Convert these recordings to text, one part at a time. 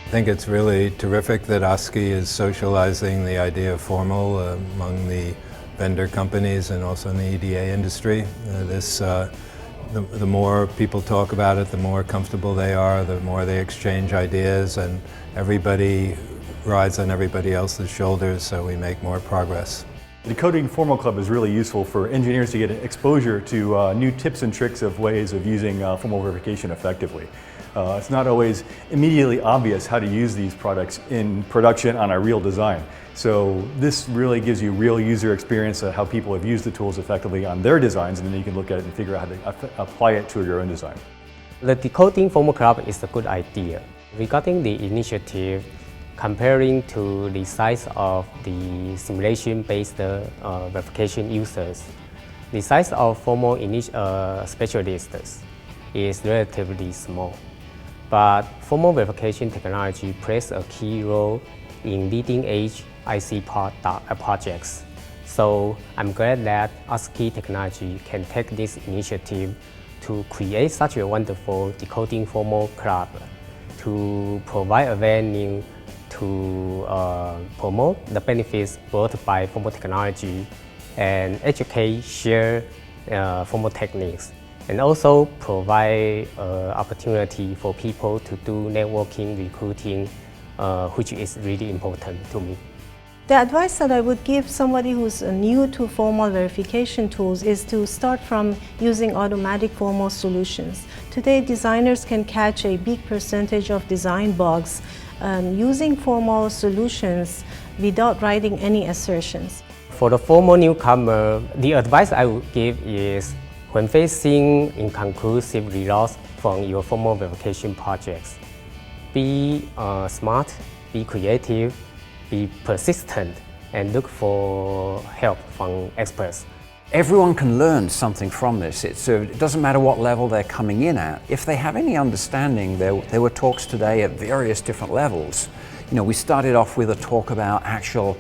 I think it's really terrific that Oski is socializing the idea of formal among the vendor companies and also in the EDA industry. The more people talk about it, the more comfortable they are, the more they exchange ideas, and everybody rides on everybody else's shoulders, so we make more progress. The Decoding Formal Club is really useful for engineers to get exposure to new tips and tricks of ways of using formal verification effectively. It's not always immediately obvious how to use these products in production on a real design. So this really gives you real user experience of how people have used the tools effectively on their designs, and then you can look at it and figure out how to apply it to your own design. The Decoding Formal Club is a good idea. Regarding the initiative, comparing to the size of the simulation-based verification users, the size of formal specialists is relatively small. But formal verification technology plays a key role in leading-edge IC projects. So I'm glad that Oski Technology can take this initiative to create such a wonderful Decoding Formal Club to provide a venue to promote the benefits brought by formal technology and educate, share formal techniques, and also provide opportunity for people to do networking, recruiting, which is really important to me. The advice that I would give somebody who's new to formal verification tools is to start from using automatic formal solutions. Today, designers can catch a big percentage of design bugs using formal solutions without writing any assertions. For the formal newcomer, the advice I would give is when facing inconclusive results from your formal verification projects, be smart, be creative, be persistent, and look for help from experts. Everyone can learn something from this. It doesn't matter what level they're coming in at. If they have any understanding, there were talks today at various different levels. We started off with a talk about actual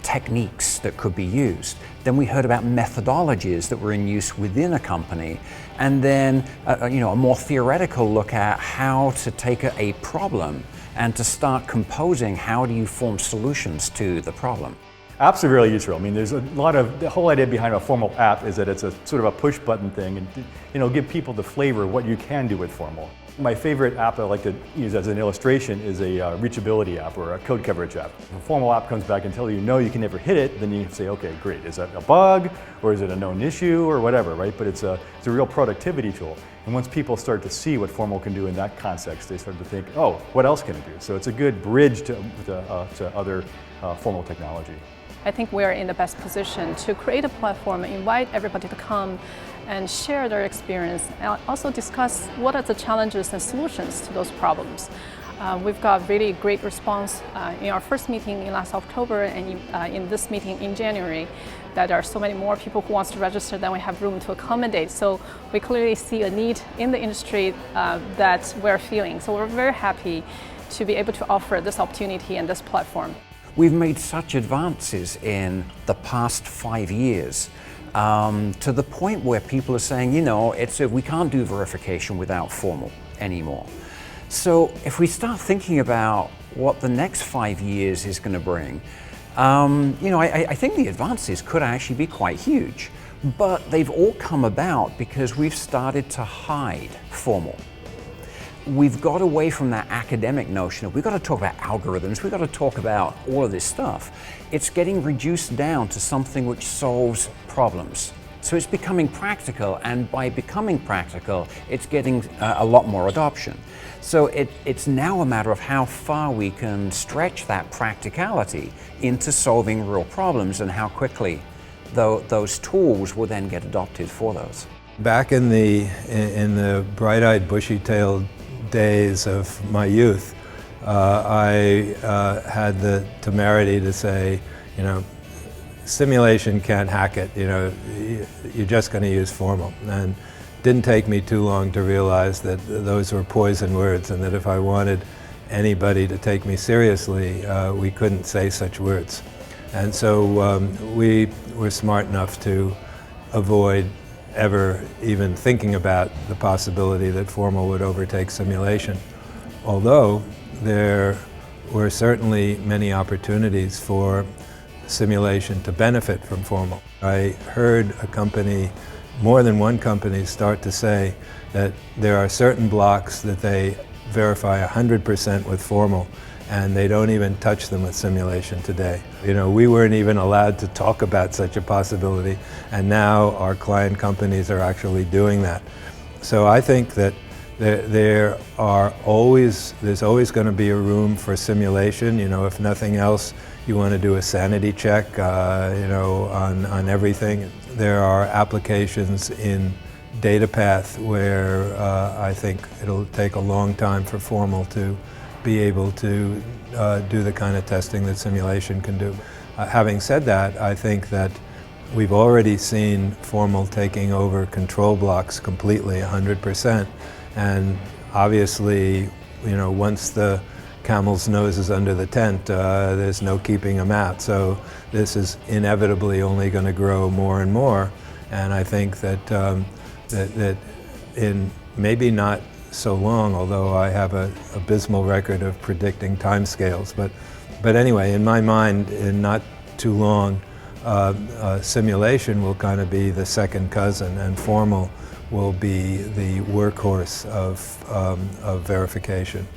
techniques that could be used. Then we heard about methodologies that were in use within a company. And then a more theoretical look at how to take a problem and to start composing how do you form solutions to the problem. Apps are really useful. I mean, there's a lot of, the whole idea behind a formal app is that it's a sort of a push button thing and give people the flavor of what you can do with formal. My favorite app I like to use as an illustration is a reachability app or a code coverage app. If a formal app comes back and tells you you can never hit it, then you say, okay, great. Is that a bug or is it a known issue or whatever, right? But it's a real productivity tool. And once people start to see what formal can do in that context, they start to think, oh, what else can it do? So it's a good bridge to other formal technology. I think we're in the best position to create a platform, invite everybody to come and share their experience, and also discuss what are the challenges and solutions to those problems. We've got really great response in our first meeting in last October and in this meeting in January, that there are so many more people who want to register than we have room to accommodate. So we clearly see a need in the industry that we're feeling. So we're very happy to be able to offer this opportunity and this platform. We've made such advances in the past 5 years to the point where people are saying, we can't do verification without formal anymore. So if we start thinking about what the next 5 years is going to bring, I think the advances could actually be quite huge. But they've all come about because we've started to hide formal. We've got away from that academic notion of we've got to talk about algorithms, we've got to talk about all of this stuff. It's getting reduced down to something which solves problems. So it's becoming practical, and by becoming practical, it's getting a lot more adoption. So it's now a matter of how far we can stretch that practicality into solving real problems and how quickly those tools will then get adopted for those. Back in the bright-eyed, bushy-tailed days of my youth, I had the temerity to say, simulation can't hack it, you're just going to use formal. And it didn't take me too long to realize that those were poison words, and that if I wanted anybody to take me seriously, we couldn't say such words. And so we were smart enough to avoid ever even thinking about the possibility that formal would overtake simulation. Although there were certainly many opportunities for simulation to benefit from formal. I heard a company, more than one company, start to say that there are certain blocks that they verify 100% with formal, and they don't even touch them with simulation today. You know, we weren't even allowed to talk about such a possibility, and now our client companies are actually doing that. So I think that there's always going to be a room for simulation. You know, if nothing else, you want to do a sanity check, you know, on everything. There are applications in data path where I think it'll take a long time for formal to be able to do the kind of testing that simulation can do. Having said that, I think that we've already seen formal taking over control blocks completely, 100%. And obviously, you know, once the camel's nose is under the tent, there's no keeping them out. So this is inevitably only going to grow more and more. And I think that that in maybe not so long, although I have an abysmal record of predicting timescales, but anyway, in my mind, in not too long, simulation will kind of be the second cousin, and formal will be the workhorse of verification.